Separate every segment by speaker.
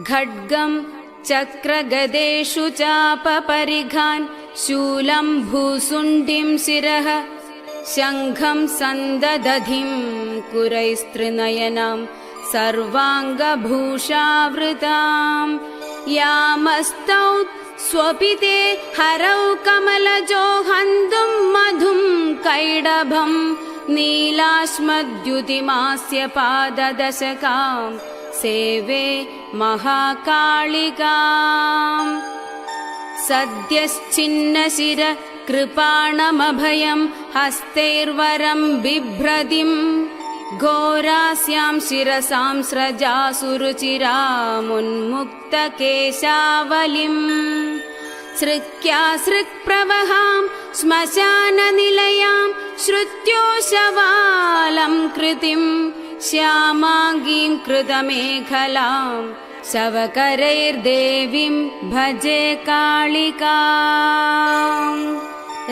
Speaker 1: खड्गं चक्रगदेषु चापपरिघान् शूलं भूसुण्डिं शिरः शङ्खं सन्ददधिं कुरैस्त्रिनयनां सर्वाङ्गभूषावृतां यामस्तौ स्वपिते हरौ कमलजो हन्तुं मधुं कैडभं नीलाश्मद्युतिमास्य पाददशकां सेवे महाकालिकाम् सद्यश्चिन्नशिर कृपाणमभयं हस्तैर्वरं बिभ्रदिं घोरास्यां शिरसां स्रजासुरुचिरामुन्मुक्तकेशावलिं सृक्यासृक्प्रवहां श्मशाननिलयां श्रुत्योशवालं कृतिं श्यामाङ्गीं कृतमेखलां शवकरैर्देवीं भजे कालिकाम्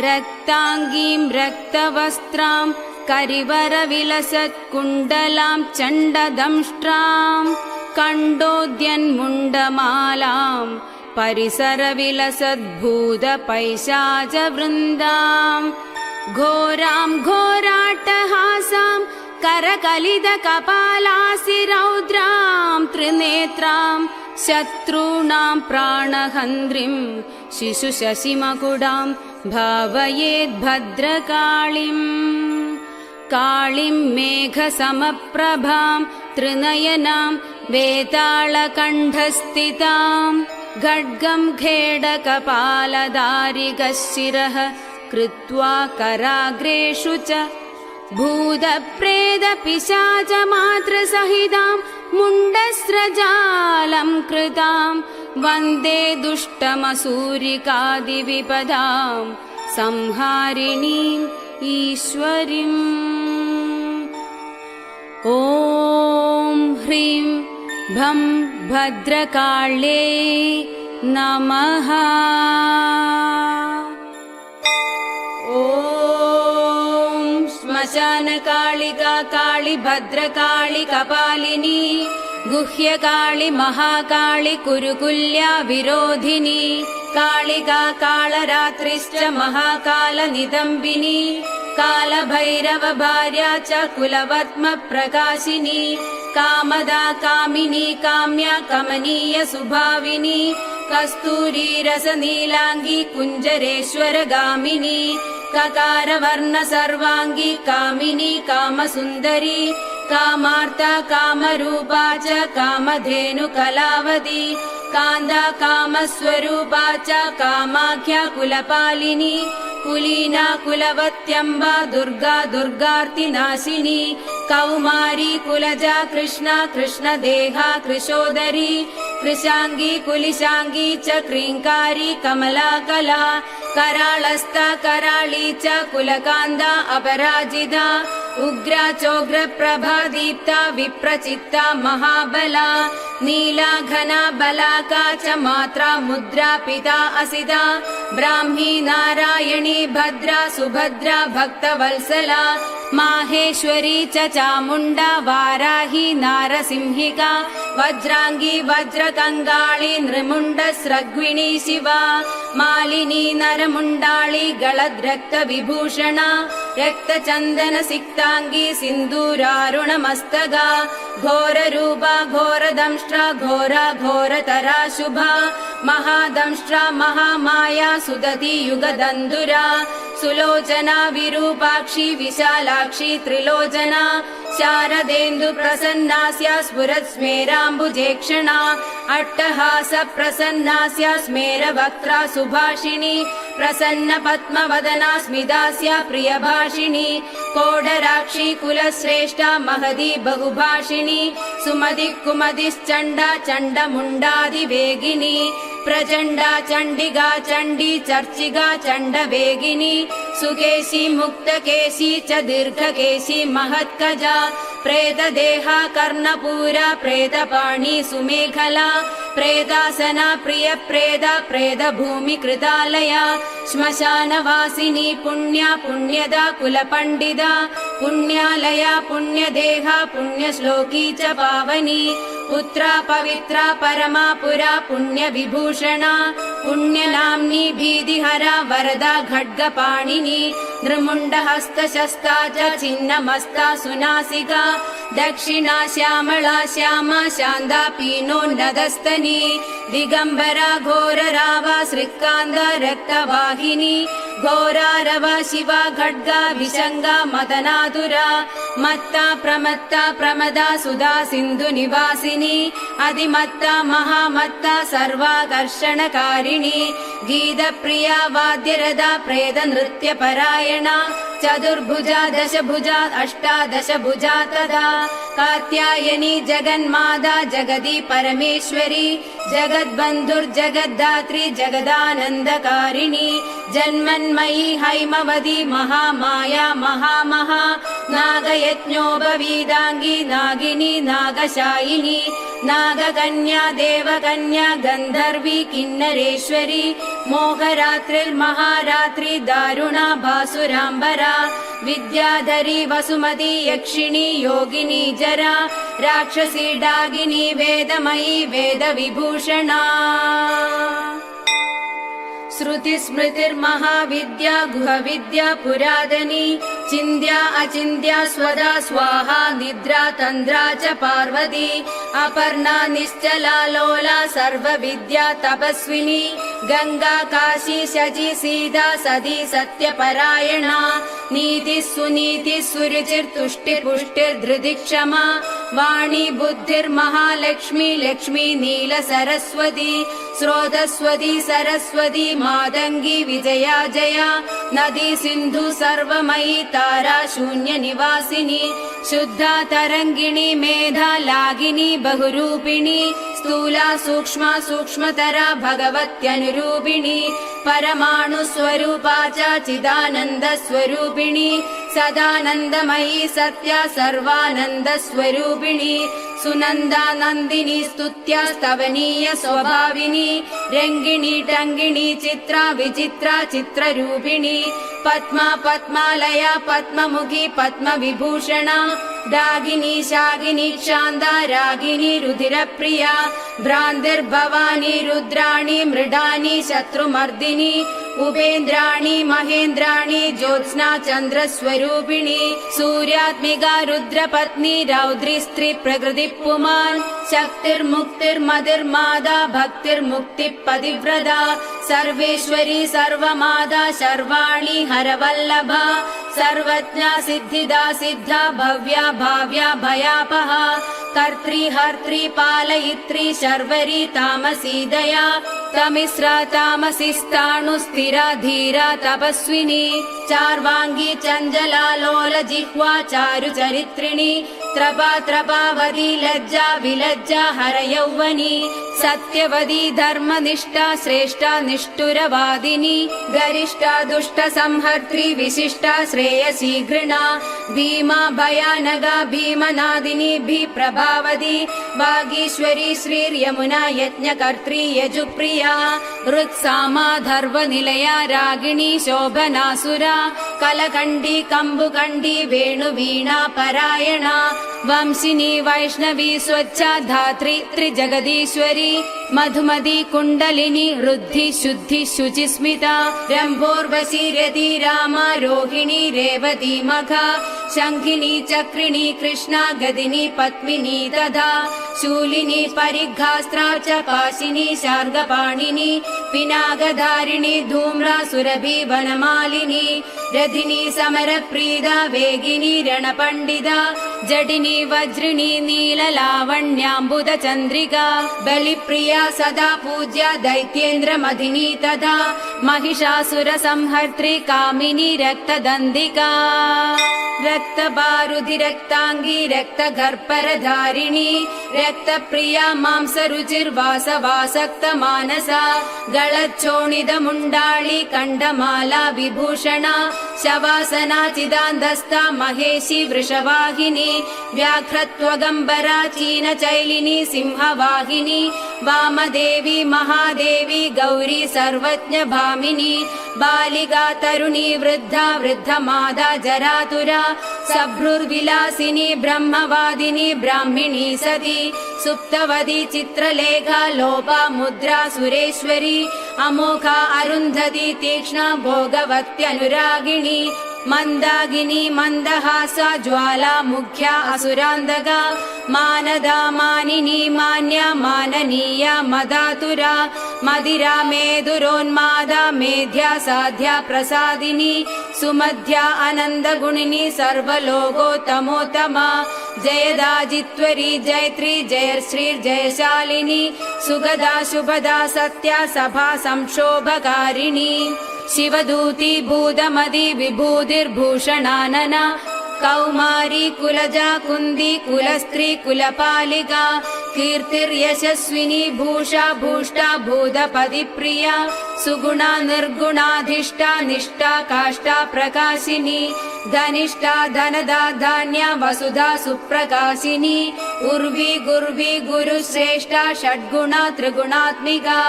Speaker 1: रक्ताङ्गीं रक्तवस्त्रां करिवरविलसत्कुण्डलां चण्डदंष्ट्रां कण्डोद्यन्मुण्डमालां परिसरविलसद्भूतपैशाचवृन्दां घोरां घोराट्टहासां करकलितकपालासिरौद्रां त्रिनेत्रां शत्रूणां प्राणहन्त्रीं शिशुशशिमकुडां भावयेद्भद्रकाळीं काळीं मेघसमप्रभां त्रिनयनां वेतालकण्ठस्थितां खड्गं खेडकपालदारिगशिरः कृत्वा कराग्रेषु च भूतप्रेतपिशाचमातृसहितां मुण्डस्रजालं कृतां वन्दे दुष्टमसूरिकादिविपदां संहारिणीम् ईश्वरीम्। ॐ ह्रीं भं भद्रकाल्यै नमः। श्मशानकालिका काळि भद्रकाळि कपालिनी गुह्यकाळि महाकाळि कुरुकुल्या विरोधिनी कालिका कालरात्रिश्च महाकालनिदम्बिनी कालभैरव भार्या च कुलवत्म प्रकाशिनी कामदा कामिनी काम्या कमनीय सुभाविनी कस्तूरी रसनीलांगी कुञ्जरेश्वर गामिनी ककारवर्ण सर्वांगी कामिनी कामसुन्दरी कामार्ता कामरूपा च कामधेनु कलावती कान्दा कामस्वरूपा च कामाख्या कुलपालिनी कुलीना कुलवत्यम्बा दुर्गा दुर्गार्तिनाशिनी कौमारी कुलजा कृष्णा कृष्णदेहा कृशोदरी कृशांगी कुलिशांगी च क्रींकारी कमला कला कराळस्था कराळी च कुलकान्दा अपराजिता उग्रा चोग्र प्रभा दीप्ता विप्रचित्ता महाबला नीला घना बलाका च मात्रा मुद्रा पिता असिता ब्राह्मी नारायणी भद्रा सुभद्रा भक्तवत्सला माहेश्वरी च चामुण्डा वाराही नारसिंहिका वज्रांगी वज्रकङ्गाळी नृमुण्डस्रग्विणी शिवा मालिनी नरमुण्डाळी गलद्रक्तविभूषणा रक्तचन्दन सिक्तांगी सिन्दूरारुणमस्तगा घोररूपा घोरदंष्ट्रा घोरा घोरतरा शुभा महादंष्ट्रा महामाया सुदती युगदन्धुरा सुलोचना विरूपाक्षी विशालाक्षी त्रिलोचना शारदेन्दु प्रसन्नास्या स्फुरत् स्मेराम्बुजेक्षणा अट्टहास प्रसन्नास्या स्मेरवक्त्रा सुभाषिणी प्रसन्न पद्मवदना स्मितास्या प्रियभाषिणी कोडराक्षी कुलश्रेष्ठा महदी बहुभाषिणी सुमति कुमतिश्चण्डा चण्डमुण्डादिवेगिनी प्रचण्डा चण्डिका चण्डी चर्चिका चण्डवेगिनी सुकेशी मुक्तकेशी च दीर्घकेशी महत्कजा प्रेतदेहा कर्णपूरा प्रेतपाणि सुमेखला प्रेतासना प्रियप्रेदा प्रेतभूमिकृतालया श्मशानवासिनी पुण्या पुण्यदा कुलपण्डिता पुण्यालया पुण्यदेहा पुण्यश्लोकी च पावनी पुत्रा पवित्रा परमा पुरा पुण्यविभूषणा पुण्यनाम्नी भीतिहरा वरदा खड्गपाणिनी नृमुण्डहस्तशस्ता च छिन्नमस्ता सुनासिका दक्षिणा श्यामला श्यामा शान्ता पीनोन्नतस्तनी दिगम्बरा घोररावा श्रीकान्ता रक्तवाहिनी घोरारवा शिवा खड्गा विशङ्गा मदनातुरा मत्ता प्रमत्ता प्रमदा सुधा सिन्धु निवासिनी अधिमत्ता महामत्ता सर्वाकर्षणकारिणी गीतप्रिया वाद्यरदा प्रेत नृत्यपरायणा चतुर्भुजा दशभुजा अष्टादशभुजा तदा कात्यायनी जगन्माता जगदी परमेश्वरी जगद्बन्धुर्जगद्धात्री जगदानन्दकारिणी जन्मन्मयी हैमवती महामाया महामहा नागयज्ञोपवीदाङ्गी नागिनी नागशायिनी नागकन्या देवकन्या गन्धर्वी किन्नरेश्वरी मोहरात्रिर्महारात्रि दारुणा भासुराम्बरा विद्याधरी वसुमती यक्षिणी योगिनी जरा राक्षसी डागिनी वेदमयी वेदविभूषणा श्रुतिस्मृतिर्महाविद्या गुहविद्या पुरातनी चिन्त्या अचिन्त्या स्वदा स्वाहा निद्रा तन्द्रा च पार्वती अपर्णा निश्चला लोला सर्वविद्या तपस्विनी गंगा काशी शची सीता सती सत्यपरायणा नीति सुनीति सुरुचिर्तुष्टिपुष्टिर्धृति क्षमा वाणी बुद्धिर्महालक्ष्मी लक्ष्मी नील सरस्वती स्रोतस्वती सरस्वती मातंगी विजया जया नदी सिंधु सर्वमयी तारा शून्य निवासिनी शुद्धा तरंगिणी मेधा लागिनी बहुरूपिणी स्थूला सूक्ष्मा सूक्ष्मतरा भगवत्यनुरूपिणी परमाणु स्वरूपा च चिदानंद स्वरूपिणी सदानंदमयी सत्या सर्वानंद स्वरूपिणी सुनंदा नंदिनी स्तुत्या स्तवनीय स्वभाविनी रंगिणी टंगिणी चित्रा विचित्रा चित्ररूपिणी पद्मा पद्मालया पद्ममुखी पद्मविभूषणा डागिनी शागिनी क्षान्ता रागिनी रुधिरप्रिया भ्रान्तिर्भवानी रुद्राणी मृडानी शत्रुमर्दिनी उपेन्द्राणी महेन्द्राणी ज्योत्स्ना चन्द्रस्वरूपिणी सूर्यात्मिका रुद्रपत्नी रौद्री स्त्री प्रकृति पुमान् शक्तिर्मुक्तिर्मतिर्मादा भक्तिर्मुक्तिपतिव्रता सर्वेश्वरी सर्वमादा शर्वाणी हरवल्लभा सर्वज्ञा सिद्धिदा सिद्धा भव्या भाव्या भयापहा कर्त्री हर्त्री पालयित्री शर्वरी तामसी दया तमिस्रा तामसिस्ताणु स्थिरा धीरा तपस्विनी चार्वांगी चंचला लोल जिह्वा चारु चरित्रिणी त्रपा त्रपावती लज्जा विलज्जा हर यौवनी सत्यवती धर्मनिष्ठा श्रेष्ठा निष्ठुरवादिनी गरिष्ठा दुष्ट संहर्त्री विशिष्टा श्रेयसी घृणा भीमा भयानगा भीमनादिनी भी प्रभावती वागीश्वरी श्रीर्यमुना यज्ञकर्त्री यजुप्रिया हृत्सामा धर्वनिलया रागिणी शोभनासुरा कलकण्डी कम्बुकण्डी वेणुवीणा परायणा वंशिनी वैष्णवी स्वच्छा धात्री त्रिजगदीश्वरी मधुमती कुण्डलिनी रुद्धि शुद्धि शुचिस्मिता रम्भोर्वशी रति रामा रोहिणी रेवती मघा शङ्खिनी चक्रिणी कृष्णा गदिनी पद्मिनी तथा शूलिनी परिघास्त्रा च पाशिनी शार्गपाणिनी पिनाकधारिणी धूम्रा सुरभि वनमालिनी रथिनी समरप्रीदा वेगिनी रणपण्डिता जटिनी वज्रिणी नीललावण्याम्बुद चन्द्रिका बलिप्रिया सदा पूज्या दैत्येन्द्रमधिनी तथा महिषासुर संहर्त्री कामिनी रक्तदन्दिका रक्तबारुधि रक्तांगी रक्तगर्भरधारिणी रक्तप्रिया मांसरुचिर्वासवासक्त मानसा गलच्छोणित मुण्डाळी कण्डमाला विभूषणा शवासना चिदान्धस्ता महेशी वृषवाहिनी व्याघ्रत्वगम्बरा चीनचैलिनी सिंहवाहिनी वामदेवी महादेवी गौरी सर्वज्ञ भामिनी बालिका तरुणी वृद्धा वृद्धमादा जरातुरा सभ्रुर्विलासिनी ब्रह्मवादिनी ब्राह्मिणी सती सुप्तवती चित्रलेखा लोपा मुद्रा सुरेश्वरी अमोघा अरुन्धती तीक्ष्णा भोगवत्यनुरागिणी मन्दागिनी मन्दहासा ज्वाला मुख्या असुरान्धका मानदा मानिनी मान्या माननीया मदातुरा मदिरा मेदुरोन्मादा मेध्या साध्या प्रसादिनी सुमध्या आनन्दगुणिनी सर्वलोकोत्तमोत्तमा जयदा जित्वरी जयत्री जयश्री जयशालिनी सुगदा शुभदा सत्या सभा संक्षोभकारिणी शिवदूती भूतमदी विभूतिर्भूषणानना कौमारी कुलजा कुन्दी कुलस्त्री कुलपालिका कीर्तिर्यशस्विनी भूषा भूष्टा भूतपति प्रिया सुगुणा निर्गुणाधिष्ठा निष्ठा काष्ठा प्रकाशिनी धनिष्ठा धनदा धान्या वसुधा सुप्रकाशिनी उर्वी गुर्वी गुरुश्रेष्ठा षड्गुणा त्रिगुणात्मिका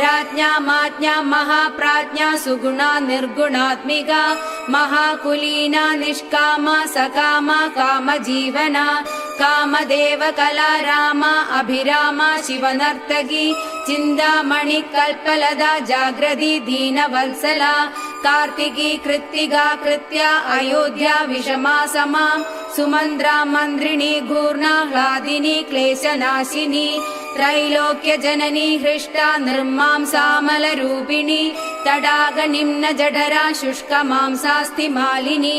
Speaker 1: राज्ञा माज्ञा महाप्राज्ञा सुगुणा निर्गुणात्मिका महाकुलीना निष्कामा सकामा कामजीवना कामदेव कला रामा अभिरामा शिवनर्तकी चिन्तामणि कल्पलदा जागृति दीनवत्सला कार्तिकी कृत्तिका कृत्या अयोध्या विषमा समा सुमन्द्रा मन्त्रिणी घूर्णाह्लादिनी क्लेशनाशिनी त्रैलोक्य जननी हृष्टा निर्मांसामलरूपिणी तडाग निम्न जठरा शुष्क मांसास्ति मालिनी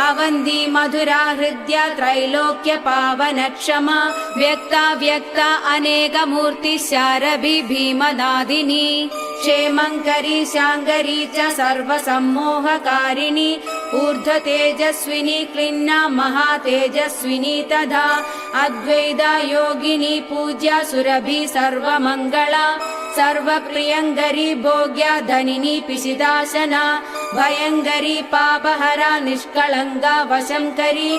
Speaker 1: अवन्ती मधुरा हृद्या त्रैलोक्य पावन क्षमा व्यक्ता व्यक्ता अनेक मूर्ति शारभि भीमनादिनी क्षेमङ्करी शाङ्करी च सर्वसम्मोहकारिणी ऊर्ध्व तेजस्विनी क्लिन्ना महातेजस्विनी तथा अद्वैता योगिनी पूज्या सुरभि सर्वमङ्गला सर्वप्रियङ्करी भोग्या धनिनी पिशिदाशना भयङ्करी पापहरा निष्कळङ्का वशङ्करी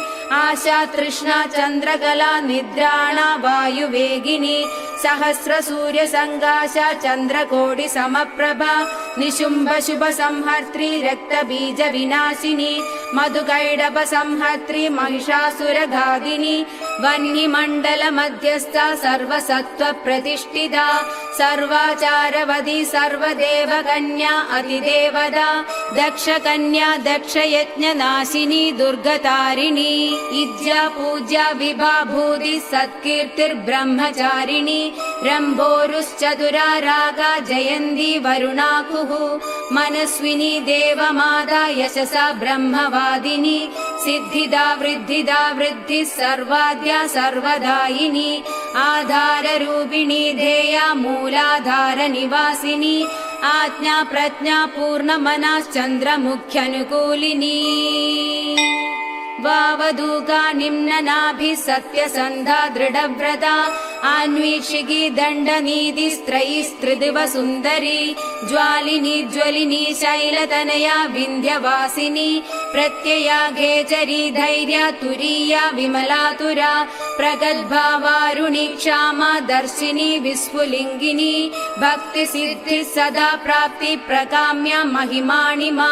Speaker 1: आशा तृष्णा चन्द्रकला निद्राणा वायुवेगिनी सहस्र सूर्य संगाशा चन्द्रकोटि समप्रभा निशुम्भ शुभ संहर्त्री रक्त बीज विनाशिनी मधुकैडभ संहर्त्री महिषासुरघादिनी वह्निमण्डल मध्यस्था सर्वसत्त्व प्रतिष्ठिता सर्वाचारवती सर्वदेव कन्या अतिदेवता दक्ष कन्या दक्ष यज्ञ नाशिनी दुर्गतारिणी इज्जा पूज्या विभाभूति सत्कीर्तिर्ब्रह्मचारिणी रम्भोरुश्चतुरा रागा जयन्ती वरुणाकुः मनस्विनी देवमाता यशसा ब्रह्मवादिनी सिद्धिदा वृद्धिदा वृद्धिः सर्वाद्या सर्वदायिनी आधाररूपिणी ध्येया मूलाधार निवासिनी आज्ञा प्रज्ञा पूर्णमनाश्चन्द्रमुख्यनुकूलिनी वावधूका निम्ननाभिः सत्यसन्धा दृढव्रता आन्वीक्षिकी दण्डनीति स्त्रयीस्त्रिदिव सुन्दरी ज्वालिनी ज्वलिनी शैलतनया विन्ध्यवासिनी प्रत्यया घेचरी धैर्या तुरीया विमलातुरा प्रगल्भा वारुणी क्षामा दर्शिनी विस्फुलिङ्गिनी भक्तिसिद्धिः सदा प्राप्ति प्रकाम्या महिमाणिमा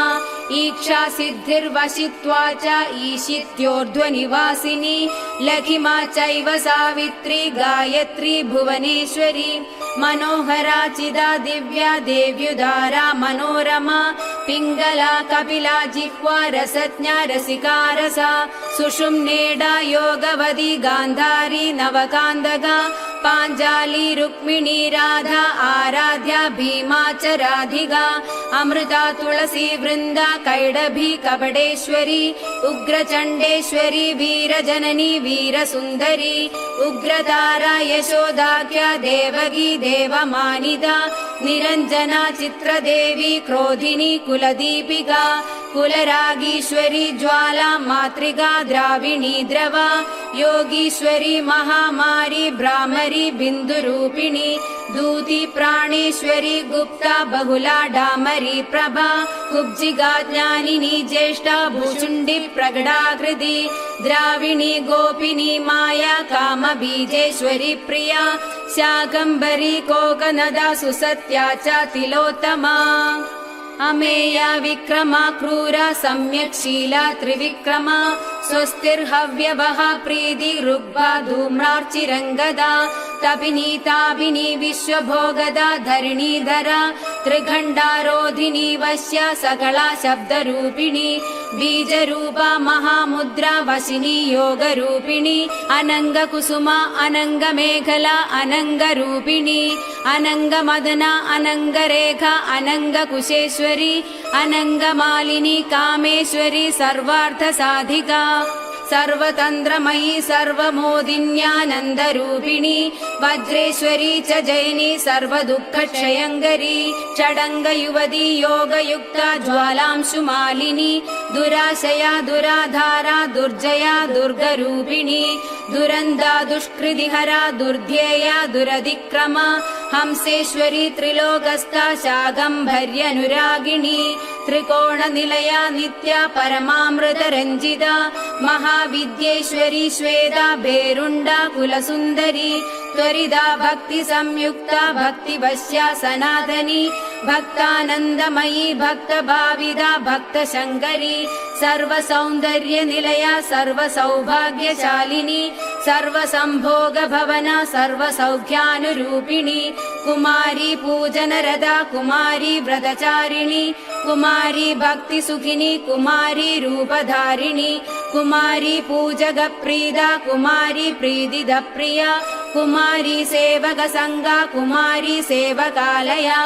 Speaker 1: ईक्षा सिद्धिर्वशित्वा च ईशित्योर्ध्वनिवासिनी लघिमा चैव सावित्री गायत्री भुवनेश्वरी मनोहरा चिदा दिव्या देव्युदारा मनोरमा पिङ्गला कपिला जिह्वा रसज्ञा रसिकारसा सुषुम्नेडा योगवती गान्धारी नवकान्दगा पाञ्जाली रुक्मिणी राधा आराध्या भीमा च राधिका अमृता तुलसी वृन्दा कैडभी कपडेश्वरी उग्रचण्डेश्वरी वीरजननी वीरसुन्दरी उग्रतारा यशोदाख्या देवगी देवमानिता निरञ्जना चित्रदेवी क्रोधिनी कुलदीपिका कुलरागीश्वरी ज्वाला मातृका द्राविणी द्रवा योगीश्वरी महामारी भ्रामरी कामेश्वरी बिन्दुरूपिणी दूती प्राणेश्वरी गुप्ता बहुला डामरी प्रभा कुब्जिगा ज्ञानिनी ज्येष्ठा भूचुण्डी प्रगडाकृति द्राविणी गोपिनी माया कामबीजेश्वरी प्रिया शाकम्भरी कोकनदा सुसत्या च तिलोत्तमा अमेया विक्रमा क्रूरा सम्यक्शीला त्रिविक्रमा स्वस्तिर्हव्यवः प्रीति ऋग्भा धूम्रार्चिरङ्गदा तपिनी तापिनी विश्वभोगदा धरणीधरा त्रिखण्डारोधिनी वश्या सकला शब्दरूपिणी बीजरूपा महामुद्रा वशिनी योगरूपिणी अनङ्गकुसुमा अनङ्गमेखला अनङ्गरूपिणी अनङ्गमदना अनङ्गरेखा अनङ्गकुशेश्वरी अनङ्गमालिनी कामेश्वरी सर्वार्थसाधिका सर्वतन्त्रमयी सर्वमोदिन्यानन्दरूपिणी वज्रेश्वरी च जैनी सर्वदुःखक्षयङ्करी षडङ्गयुवती योगयुक्ता ज्वालांशुमालिनी दुराशया दुराधारा दुर्जया दुर्गरूपिणी दुरन्दा दुष्कृतिहरा दुर्ध्येया दुरतिक्रमा हंसेश्वरी त्रिलोकस्था शाकम्भर्यनुरागिणी त्रिकोणनिलया नित्या परमामृतरञ्जिता महाविद्येश्वरी श्वेता भेरुण्डा कुलसुन्दरी त्वरिता भक्तिसंयुक्ता भक्तिवश्या सनातनी भक्तानन्दमयी भक्तभाविदा भक्तशङ्करी सर्वसौन्दर्यनिलया सर्वसौभाग्यशालिनी सर्वसम्भोगभवना सर्वसौख्यानुरूपिणी कुमारी पूजनरदा कुमारी व्रतचारिणी कुमारी भक्तिसुखिनी कुमारी रूपधारिणी कुमारी पूजकप्रीदा कुमारी प्रीतिदप्रिया कुमारी सेवकसङ्गा कुमारी सेवकालया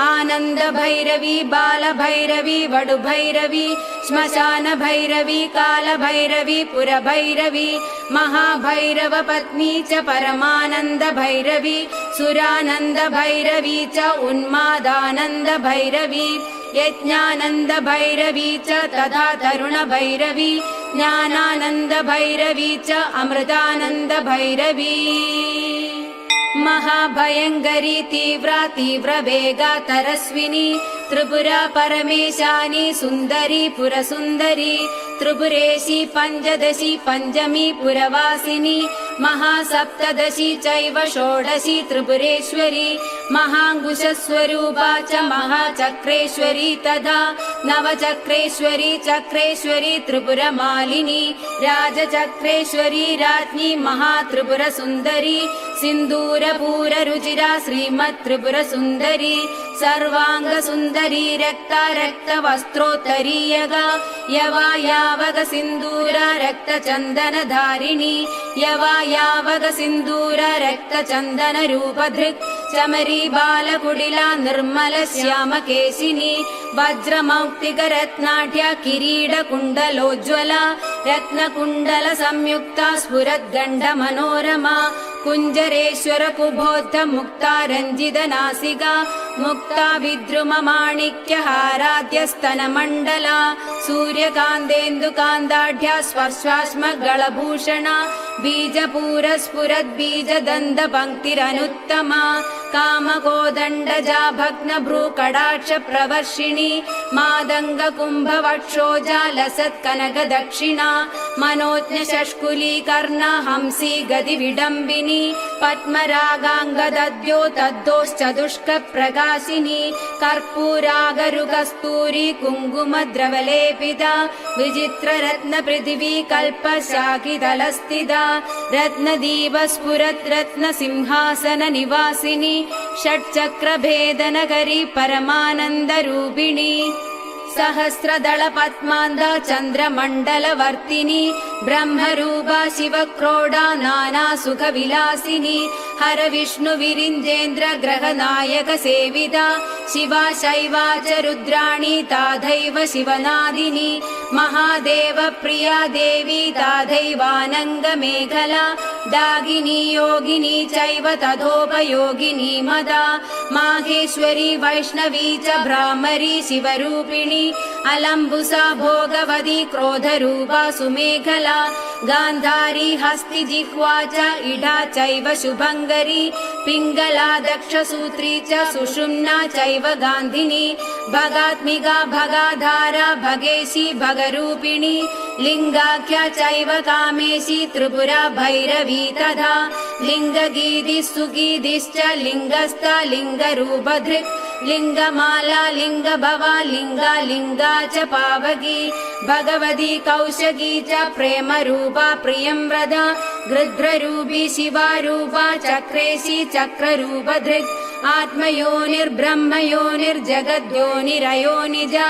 Speaker 1: आनन्दभैरवी बालभैरवी वडुभैरवी श्मशानभैरवी कालभैरवी पुरभैरवी महाभैरवपत्नी च परमानन्दभैरवी सुरानन्दभैरवी च उन्मादानन्दभैरवी यज्ञानन्दभैरवी च तथा तरुणभैरवी ज्ञानानन्दभैरवी च अमृतानन्दभैरवी महाभयङ्करी तीव्रा तीव्रवेगा तरस्विनी त्रिपुरा परमेशानी सुन्दरी पुरसुन्दरी त्रिपुरेशी पञ्चदशी पञ्चमी पुरवासिनी महासप्तदशी चैव षोडशी त्रिपुरेश्वरी महाङ्कुशस्वरूपा च महाचक्रेश्वरी तथा नवचक्रेश्वरी चक्रेश्वरी त्रिपुरमालिनी राजचक्रेश्वरी राज्ञी महात्रिपुरसुन्दरी सिन्दूरपूररुचिरा श्रीमत्त्रिपुरसुन्दरी सर्वाङ्गसुन्दरी रक्ता रक्तवस्त्रोत्तरीयगा यवा यावग सिन्दूरा रक्तचन्दनधारिणी यवा यावग सिन्दूरा रक्तचन्दनरूपधृक् चमरी बालकुडिला निर्मलश्यामकेशिनी वज्रमौक्तिकरत्नाढ्या किरीटकुण्डलोज्ज्वला रत्नकुण्डलसंयुक्ता स्फुरद्गण्डमनोरमा कुञ्जरेश्वर कुबोद्ध मुक्ता रञ्जितनासिका मुक्ता विद्रुममाणिक्यहाराद्यस्तनमण्डला सूर्यकान्तेन्दुकान्ताढ्या स्पर्शाश्मगलभूषणा बीजपूरस्फुरद्बीजदन्तपङ्क्तिरनुत्तमा कामकोदण्डजा भग्नभ्रूकटाक्षप्रवर्षिणी मादङ्गकुम्भवक्षोजा लसत्कनकदक्षिणा मनोज्ञशष्कुलीकर्णा हंसी गतिविडम्बिनी पद्मरागाङ्गदद्यो तद्दोश्चतुष्कप्रकाशिनी कर्पूरागरुकस्तूरी कुङ्कुमद्रवलेपिता विचित्ररत्नपृथिवी कल्पशाकितलस्थिता रत्नदीपस्फुरत् रत्नसिंहासननिवासिनी षट्चक्रभेदनगरी परमानन्दरूपिणी सहस्रदलपद्मान्दा चन्द्रमण्डलवर्तिनी ब्रह्मरूपा शिवक्रोडा नानासुखविलासिनी हरविष्णुविरिञ्जेन्द्र ग्रहनायकसेविता शिवा शैवा च रुद्राणी ताथैव शिवनादिनी महादेवप्रिया देवी ताथैवानङ्गमेखला दागिनी योगिनी चैव तथोपयोगिनी मदा माहेश्वरी वैष्णवी च भ्रामरी शिवरूपिणी अलम्बुसा भोगवती क्रोधरूपा सुमेखला गान्धारी हस्तिजिह्वा च इडा चैव शुभङ्करी पिङ्गला दक्षसूत्री च सुषुम्ना चैव गान्धिनी भगात्मिका भगाधारा भगेशी भगरूपिणी लिङ्गाख्या चैव कामेशी त्रिपुरा भैरवी तथा लिङ्गगीतिः सुगीतिश्च लिङ्गस्था लिङ्गरूपधृक् लिङ्गमाला लिङ्गभवा लिङ्गा लिङ्गा च पावकी भगवती कौशकी च प्रेमरूपा प्रियंव्रता गृध्ररूपी शिवारूपा चक्रेशी चक्ररूपधृक् आत्मयोनिर्ब्रह्मयोनिर्जगद्योनिरयोनिजा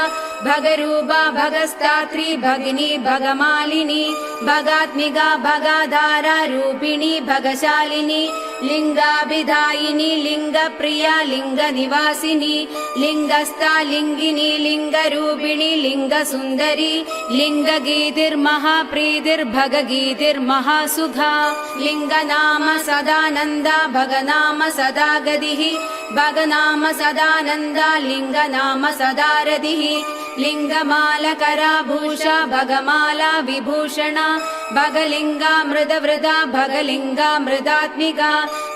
Speaker 1: भगरूपा भगस्तात्री भगिनी भगमालिनी भगात्मिका भगाधारा रूपिणी भगशालिनी लिङ्गाभिधायिनी लिङ्गप्रिया लिङ्गनिवासिनी लिङ्गस्था लिङ्गिनी लिङ्गरूपिणी लिङ्गसुन्दरी लिङ्गगीतिर्महाप्रीतिर्भगगीतिर्महासुखा लिङ्गनाम सदानन्दा भगनाम सदा गतिः भगनाम सदानन्दा लिङ्गनाम सदा रतिः लिङ्गमालकराभूषा भगमाला विभूषणा भगलिङ्गा मृदवृदा भगलिङ्गा मृदात्मिका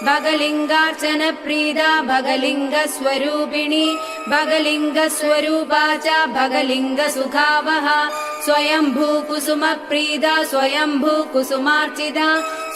Speaker 1: भगलिङ्गार्चनप्रीदा भगलिङ्गस्वरूपिणी भगलिङ्गस्वरूपा च भगलिङ्गसुखावहा स्वयंभू कुसुमप्रीदा स्वयंभू कुसुमार्चिता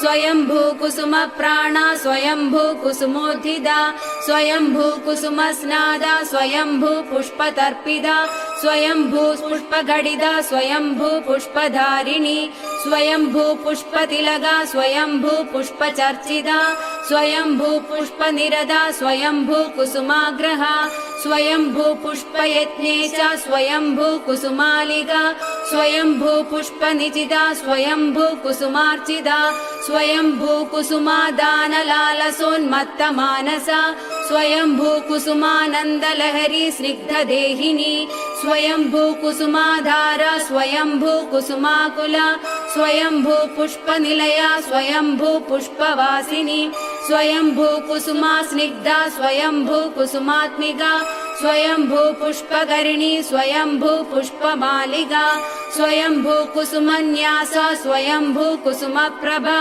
Speaker 1: स्वयंभू कुसुमप्राणा स्वयंभू कुसुमोद्धिता स्वयंभू कुसुमस्नादा स्वयंभू पुष्पतर्पिता स्वयंभू पुष्पघटिता स्वयंभू पुष्पधारिणी स्वयंभू पुष्पतिलका स्वयंभू पुष्पचर्चिता स्वयंभू पुष्पनिरता स्वयंभू कुसुमाग्रहा स्वयंभू पुष्पयज्ञेशा स्वयंभू कुसुमालिका स्वयंभू पुष्पनिचिता स्वयंभू कुसुमार्चिता स्वयंभू कुसुमादानलालसोन्मत्तमानसा स्वयंभू कुसुमानन्दलहरी स्निग्धदेहिनी स्वयंभू कुसुमाधारा स्वयंभू कुसुमाकुला स्वयंभू पुष्पनिलया स्वयंभू पुष्पवासिनी स्वयंभू कुसुमा स्निग्धा स्वयंभू कुसुमात्मिका स्वयंभू पुष्पकर्णी स्वयंभू पुष्पमालिका स्वयंभू कुसुमन्यासा स्वयंभू कुसुमप्रभा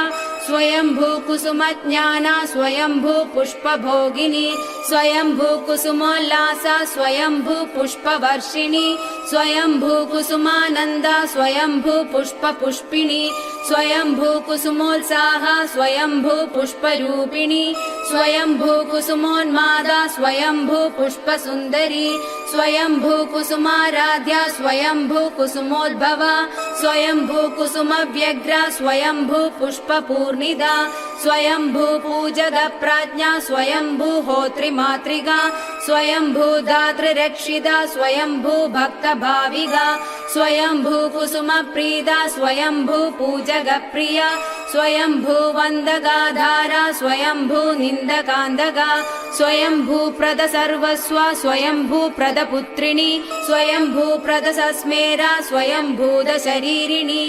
Speaker 1: स्वयंभू कुसुमज्ञाना स्वयंभू पुष्पभोगिनी स्वयंभू कुसुमोल्लासा स्वयंभू पुष्पवर्षिणी स्वयंभू कुसुमानन्दा स्वयंभू पुष्पपुष्पिणी स्वयंभू कुसुमोत्साहा स्वयंभू पुष्परूपिणी स्वयंभू कुसुमोन्मादा स्वयंभू पुष्पसुन्दरी स्वयंभू कुसुमाराध्या स्वयंभू कुसुमोद्भवा स्वयंभू कुसुमव्यग्रा स्वयंभू पुष्पपूर्णिदा स्वयंभू पूजकप्राज्ञा स्वयंभू होत्रिमातृका स्वयंभू दातृरक्षिता स्वयंभू भक्तभाविका स्वयंभू कुसुमप्रीता स्वयंभू पूजकप्रिया स्वयंभू वन्दगाधारा स्वयंभू निन्दकान्दका स्वयंभू प्रदसर्वस्व स्वयंभू प्रदपुत्रिणी स्वयंभू प्रदसस्मेरा स्वयंभूदशरीरिणी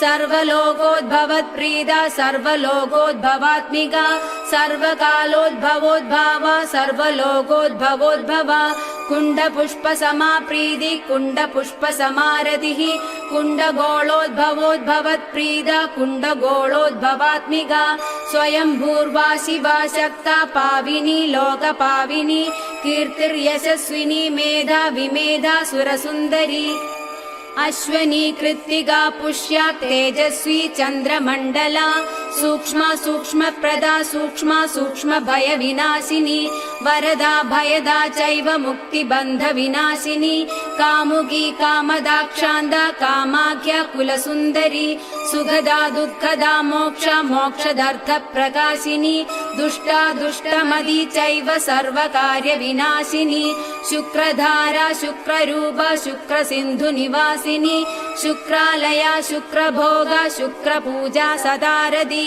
Speaker 1: सर्वलोकोद्भवत्प्रीता सर्वलोकोद्भवात्मिका सर्वकालोद्भवोद्भावा सर्वलोकोद्भवोद्भवा कुण्डपुष्पसमाप्रीति कुण्डपुष्पसमारतिः कुण्डगोळोद्भवोद्भवत्प्रीता कुण्डगोळोद्भवात्मिका स्वयंभूर्वा शिवा शक्ता पाविनी लोकपाविनी कीर्तिर्यशस्विनी मेधा विमेधा सुरसुन्दरी अश्वनी कृत्तिका पुष्या तेजस्वी चन्द्रमण्डला सूक्ष्म सूक्ष्मप्रदा सूक्ष्म सूक्ष्म भय विनाशिनी वरदा भयदा चैव मुक्तिबन्ध विनाशिनी कामुकी कामदाक्षान्ता कामाख्या कुलसुन्दरी सुखदा दुःखदा मोक्ष मोक्षदार्थ प्रकाशिनी दुष्टा दुष्टमदी चैव सर्वकार्य विनाशिनी शुक्रधारा शुक्ररूपा शुक्रसिन्धु निवासिनी शुक्रालया शुक्रभोगा शुक्रपूजा सदारदी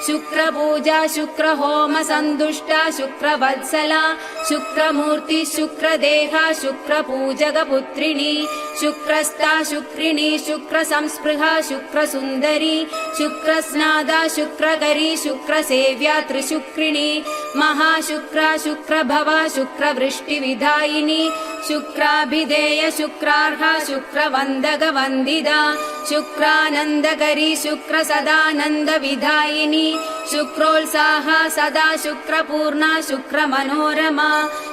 Speaker 1: शुक्रपूजा शुक्रहोम सन्दुष्टा शुक्रवत्सला शुक्रमूर्ति शुक्रदेहा शुक्रपूजकपुत्रिणी शुक्रस्था शुक्रिणी शुक्रसंस्पृहा शुक्रसुन्दरी शुक्रस्नादा शुक्रकरी शुक्रसेव्या त्रिशुक्रिणी महाशुक्रा शुक्रभवा शुक्रवृष्टिविधायिनी शुक्राभिधेय शुक्रार्हा शुक्रवन्दगवन्दिता शुक्रानन्दकरी शुक्रसदानन्दविधायिनी शुक्रोत्साहा सदा शुक्रपूर्णा शुक्रमनोरमा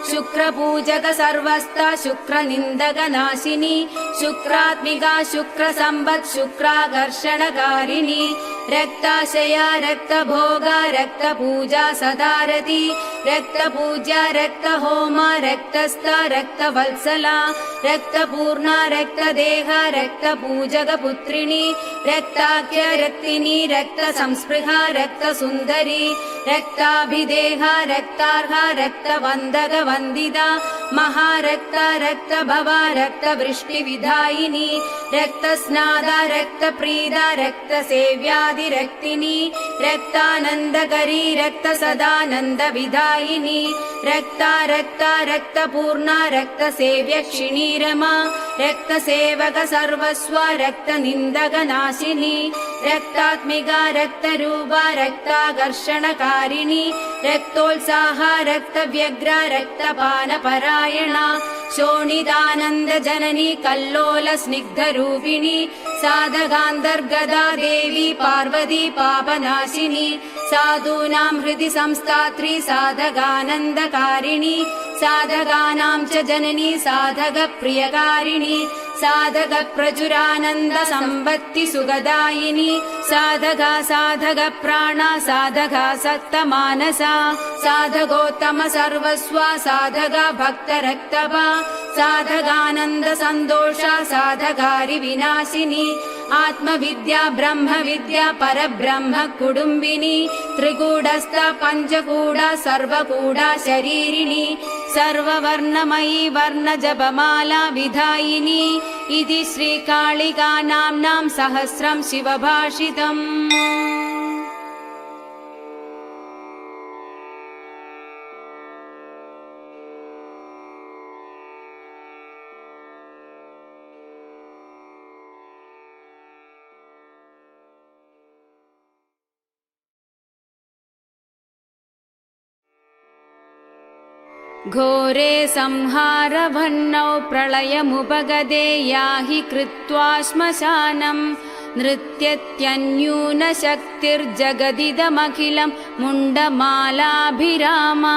Speaker 1: शुक्रपूजक सर्वस्ता शुक्रनिन्दकनाशिनी शुक्रात्मिका शुक्रसम्पत् शुक्राकर्षणकारिणी रक्ताशया रक्तभोगा रक्तपूजा सदारति रक्तपूजा रक्तहोमा रक्तस्था रक्तवत्सला रक्तपूर्णा रक्तदेहा रक्तपूजकपुत्रिणी रक्ताख्य रक्तिनी रक्तसंस्पृहा रक्तसुन्दरी रक्ताभिदेहा रक्तार्हा रक्तवन्दगवन्दिता महारक्ता रक्तभवा रक्तवृष्टिविधायिनी रक्तस्नादा रक्तप्रीदा रक्तसेव्यादिरक्तिनी रक्तानन्दकरी रक्तसदानन्दविधायिनी रक्ता रक्ता रक्तपूर्णा रक्तसेव्यक्षिणी रमा रक्तसेवक सर्वस्वा रक्तनिन्दकनाशिनी रक्तात्मिका रक्तरूपा रक्ताकर्षणकारिणी रक्तोत्साहा रक्तव्यग्रा रक्तपानपरायणा शोणितानन्दजननी कल्लोलस्निग्धरूपिणी साधकान्तर्गता देवी पार्वती पापनाशिनी साधूनां हृदि संस्थात्री साधकानन्दकारिणी साधकानां च जननी साधकप्रियकारिणी साधकप्रचुरानन्द सम्पत्ति सुखदायिनी साधका साधकप्राणा साधका सत्तमानसा साधकोत्तम सर्वस्वा साधका भक्तरक्तपा साधकानन्द सन्तोषा साधकारि विनाशिनी आत्मविद्या ब्रह्मविद्या परब्रह्म कुटुम्बिनी त्रिकूटस्थ पञ्चकूटा सर्वकूटा शरीरिणी सर्ववर्णमयी वर्णजपमाला विधायिनी इति श्रीकालिका नाम्नां सहस्रं शिवभाषितम् घोरे संहारभन्नौ प्रलयमुपगदे याहि कृत्वा श्मशानम् नृत्यत्यन्यूनशक्तिर्जगदिदमखिलं मुण्डमालाभिरामा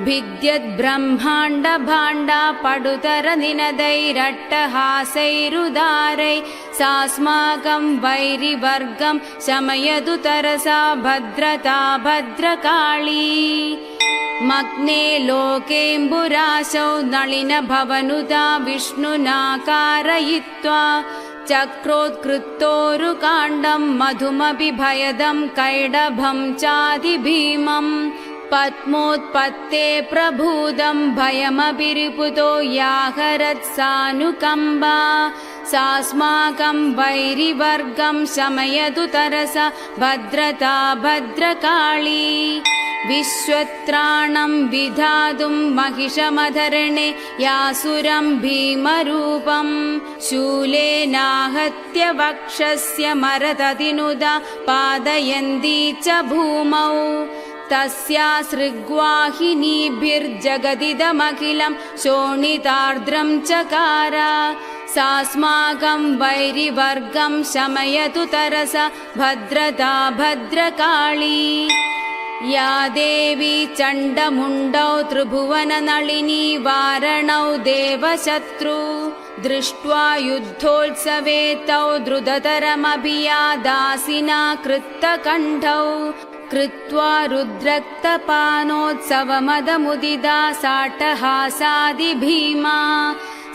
Speaker 1: भिद्यद्ब्रह्माण्डभाण्डा पडुतरनिनदैरट्टहासैरुदारै सास्माकं वैरिवर्गं शमयतु तरसा भद्रता भद्रकाली मग्ने लोकेऽम्बुराशौ नलिनभवनुता विष्णुना कारयित्वा चक्रोत्कृत्तोरुकाण्डं मधुमपि भयदं कैडभं चादिभीमम् पद्मोत्पत्ते प्रभूतं भयमपि रिपुतो याहरत्सानुकम्बा सास्माकं वैरिवर्गं शमयतु तरसा भद्रता भद्रकाली विश्वत्राणं विधातुं महिषमधरणे यासुरं भीमरूपं शूलेनाहत्य वक्षस्य मरततिनुदा पादयन्ती च भूमौ तस्या सृग्वाहिनीभिर्जगदिदमखिलं शोणितार्द्रं चकार सास्माकं वैरिवर्गं शमयतु तरसा भद्रता भद्रकाली या देवी चण्डमुण्डौ त्रिभुवननलिनी वारणौ देवशत्रु दृष्ट्वा युद्धोत्सवे तौ द्रुततरमभियादासिना कृत्तकण्ठौ कृत्वा रुद्रक्तपानोत्सवमदमुदिता साटहासादिभीमा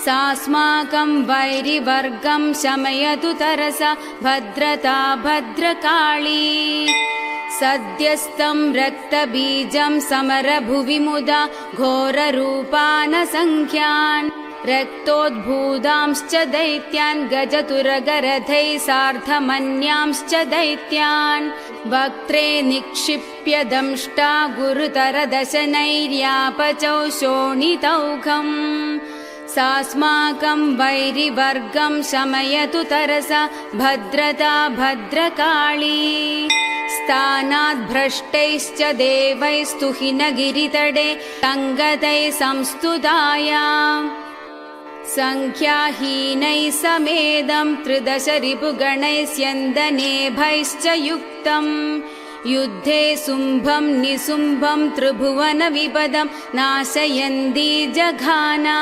Speaker 1: सास्माकं वैरिवर्गं शमयतु तरसा भद्रता भद्रकाली सद्यस्तं रक्तबीजं समरभुवि मुदा घोररूपानसङ्ख्यान् रक्तोद्भूतांश्च दैत्यान् गजतुरगरथैः सार्धमन्यांश्च दैत्यान् वक्त्रे निक्षिप्य दंष्टा गुरुतरदशनैर्यापचौ शोणितौघम् सास्माकं वैरिवर्गं शमयतु तरसा भद्रता भद्रकाली स्थानाद्भ्रष्टैश्च देवैस्तुहिनगिरितडे तङ्गतैः संस्तुतायाम् सङ्ख्याहीनैः समेदं त्रिदश रिपुगणैस्यन्दनेभैश्च युक्तम् युद्धे शुम्भं निशुम्भं त्रिभुवनविपदं नाशयन्ती जघाना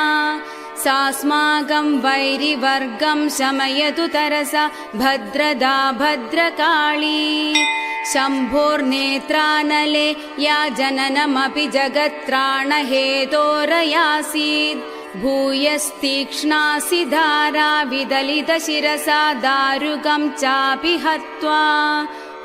Speaker 1: सास्माकं वैरिवर्गं शमयतु तरसा भद्रदा भद्रकाली शम्भोर्नेत्रानले या जननमपि जगत्त्राणहेतोरयासीत् भूयस्तीक्ष्णासि धारा विदलितशिरसा दारुकं चापि हत्वा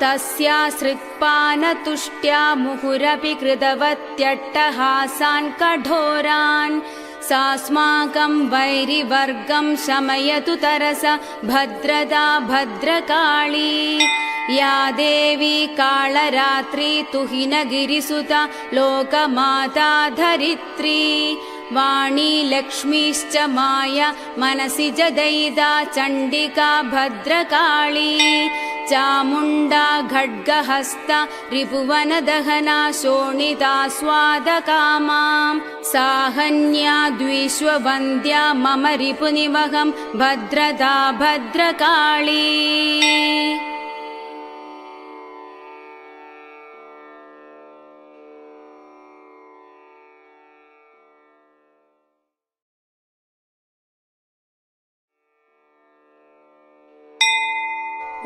Speaker 1: तस्यासृक्पानतुष्ट्या मुहुरपि कृतवत्यट्टहासान् कठोरान् सास्माकं वैरिवर्गं शमयतु तरसा भद्रदा भद्रकाली या देवी कालरात्रि तुहिनगिरिसुता लोकमाता धरित्री वाणी लक्ष्मीश्च माया मनसि जदयिता चण्डिका भद्रकाली चामुण्डा खड्गहस्ता रिपुवनदहना शोणिता स्वादकामा साहन्या द्विश्ववन्द्या मम रिपुनिवहं भद्रदा भद्रकाली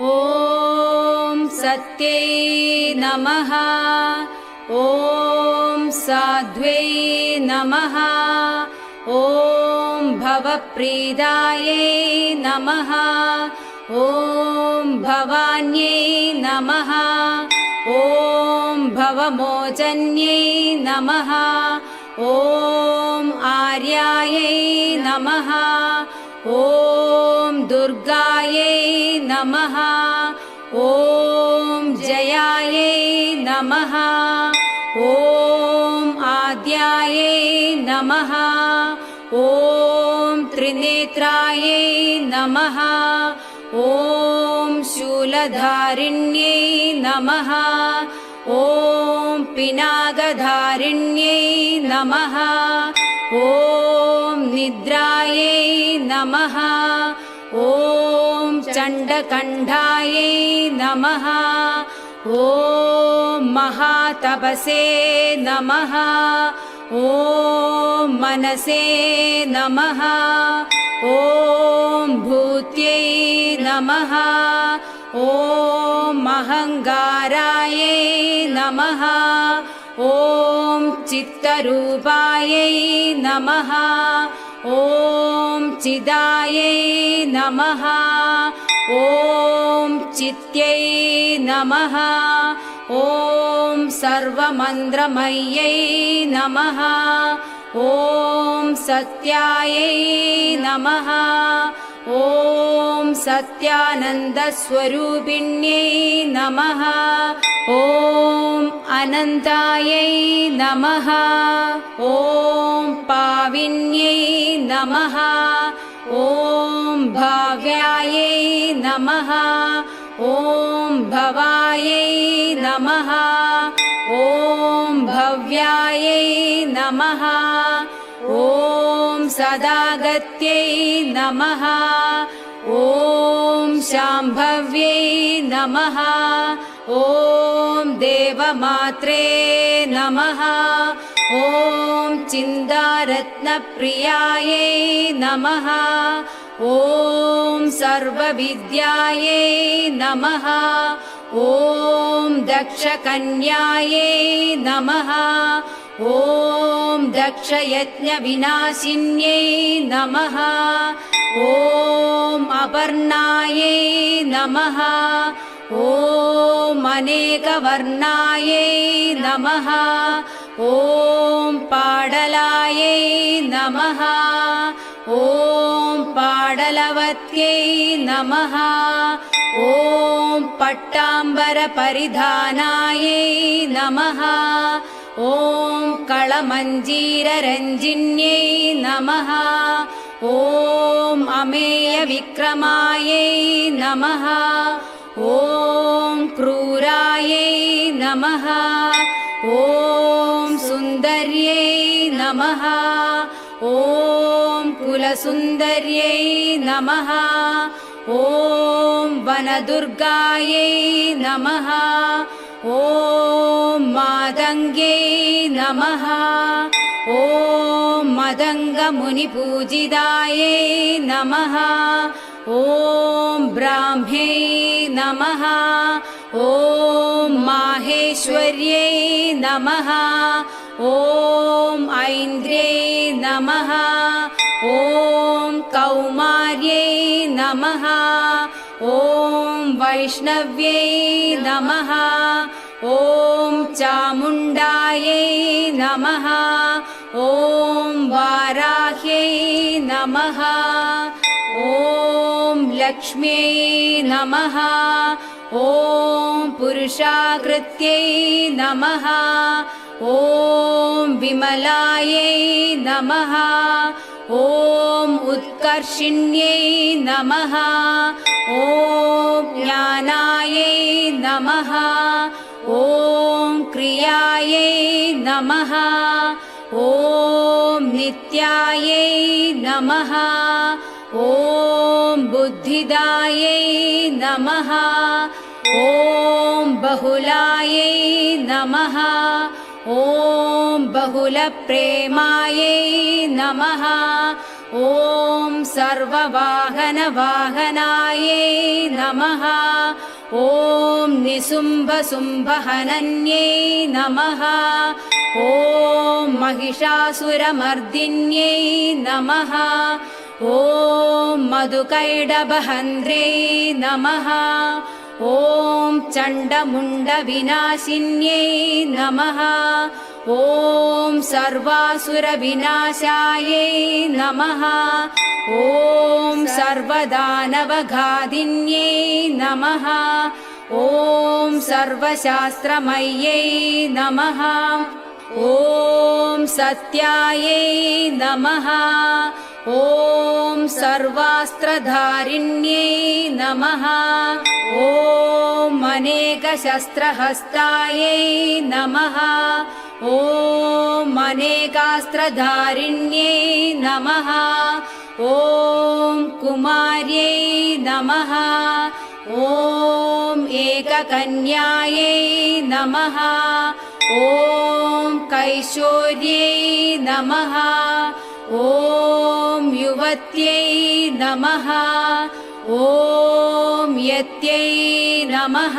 Speaker 1: ॐ सत्यै नमः ॐ साध्वै नमः ॐ भवप्रीदायै नमः ॐ भवान्यै नमः ॐ भवमोचन्यै नमः ॐ आर्यायै नमः ॐ दुर्गायै नमः ॐ जयायै नमः ॐ आद्यायै नमः ॐ त्रिनेत्रायै नमः ॐ शूलधारिण्यै नमः ॐ पिनाकधारिण्यै नमः ॐ निद्रायै नमः ॐ चण्डकण्ठायै नमः ॐ महातपसे नमः ॐ मनसे नमः ॐ भूत्यै नमः ॐ अहङ्कारायै नमः ॐ चित्तरूपायै नमः ॐ चिदायै नमः ॐ चित्यै नमः ॐ सर्वमन्त्रमय्यै नमः ॐ सत्यायै नमः ॐ सत्यानन्दस्वरूपिण्यै नमः ॐ अनन्तायै नमः ॐ पाविन्यै नमः ॐ भाव्यायै नमः ॐ भवायै नमः ॐ भव्यायै नमः ॐ सदागत्यै नमः ॐ शाम्भव्यै नमः ॐ देवमात्रे नमः ॐ चिन्तारत्नप्रियायै नमः ॐ सर्वविद्यायै नमः ॐ दक्षकन्यायै नमः ॐ दक्षयज्ञविनाशिन्यै नमः ॐ अपर्णायै नमः ॐ अनेकवर्णायै नमः ॐ पाडलायै नमः ॐ पाडलवत्यै नमः ॐ पट्टाम्बरपरिधानायै नमः ॐ कळमञ्जीररञ्जिन्यै नमः ॐ अमेयविक्रमायै नमः ॐ क्रूरायै नमः ॐ सुन्दर्यै नमः ॐ कुलसुन्दर्यै नमः ॐ वनदुर्गायै नमः ॐ मादङ्ग्यै नमः ॐ मदङ्गमुनिपूजितायै नमः ॐ ब्राह्म्यै नमः ॐ माहेश्वर्यै नमः ॐ ऐन्द्र्यै नमः ॐ कौमार्यै नमः ॐ वैष्णव्यै नमः ॐ चामुण्डायै नमः ॐ वाराह्यै नमः ॐ लक्ष्म्यै नमः ॐ पुरुषाकृत्यै नमः ॐ विमलायै नमः ॐ उत्कर्षिण्यै नमः ॐ ज्ञानायै नमः ॐ क्रियायै नमः ॐ नित्यायै नमः ॐ बुद्धिदायै नमः ॐ बहुलायै नमः ॐ बहुलप्रेमायै नमः ॐ सर्ववाहनवाहनायै नमः ॐ निसुम्भसुम्भहनन्यै नमः ॐ महिषासुरमर्दिन्यै नमः ॐ मधुकैडभहन्द्रै नमः ॐ चण्डमुण्डविनाशिन्यै नमः ॐ सर्वासुरविनाशायै नमः ॐ सर्वदानवघादिन्यै नमः ॐ सर्वशास्त्रमय्यै नमः ॐ सत्यायै नमः ॐ सर्वास्त्रधारिण्यै नमः ॐ अनेकशस्त्रहस्तायै नमः ॐ अनेकास्त्रधारिण्यै नमः ॐ कुमार्यै नमः ॐ एककन्यायै नमः ॐ कैशोर्यै नमः ॐ युवत्यै नमः ॐ यत्यै नमः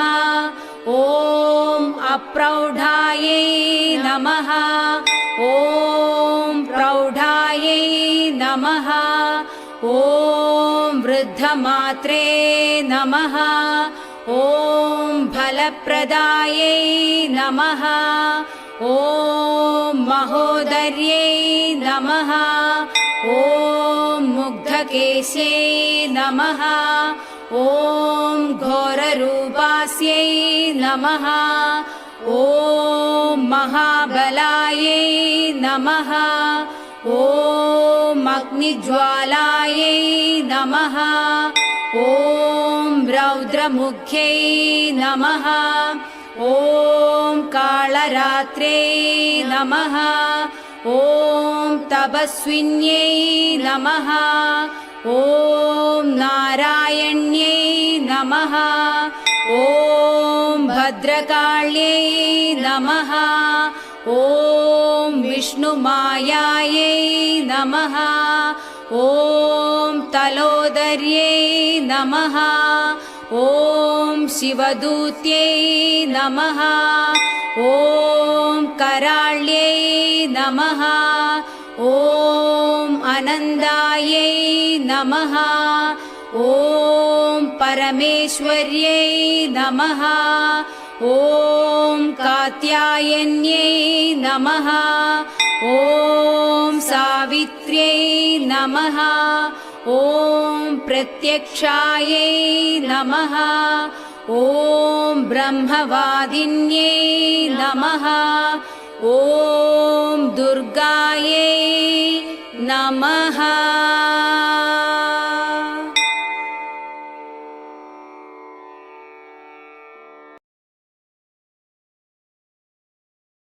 Speaker 1: ॐ अप्रौढायै नमः ॐ प्रौढायै नमः ॐ वृद्धमात्रे नमः ॐ फलप्रदायै नमः ॐ महोदर्यै नमः ॐ मुग्धकेश्यै नमः ॐ घोररूपास्यै नमः ॐ महाबलायै नमः ॐ अग्निज्वालायै नमः ॐ रौद्रमुख्यै नमः ॐ कालरात्र्यै नमः ॐ तपस्विन्यै नमः ॐ नारायण्यै नमः ॐ भद्रकाल्यै नमः ॐ विष्णुमायायै नमः ॐ तलोदर्यै नमः ॐ शिवदूत्यै नमः ॐ कराळ्यै नमः ॐ अनन्दायै नमः ॐ परमेश्वर्यै नमः ॐ कात्यायन्यै नमः ॐ सावित्र्यै नमः ॐ प्रत्यक्षायै नमः ॐ ब्रह्मवादिन्यै नमः ॐ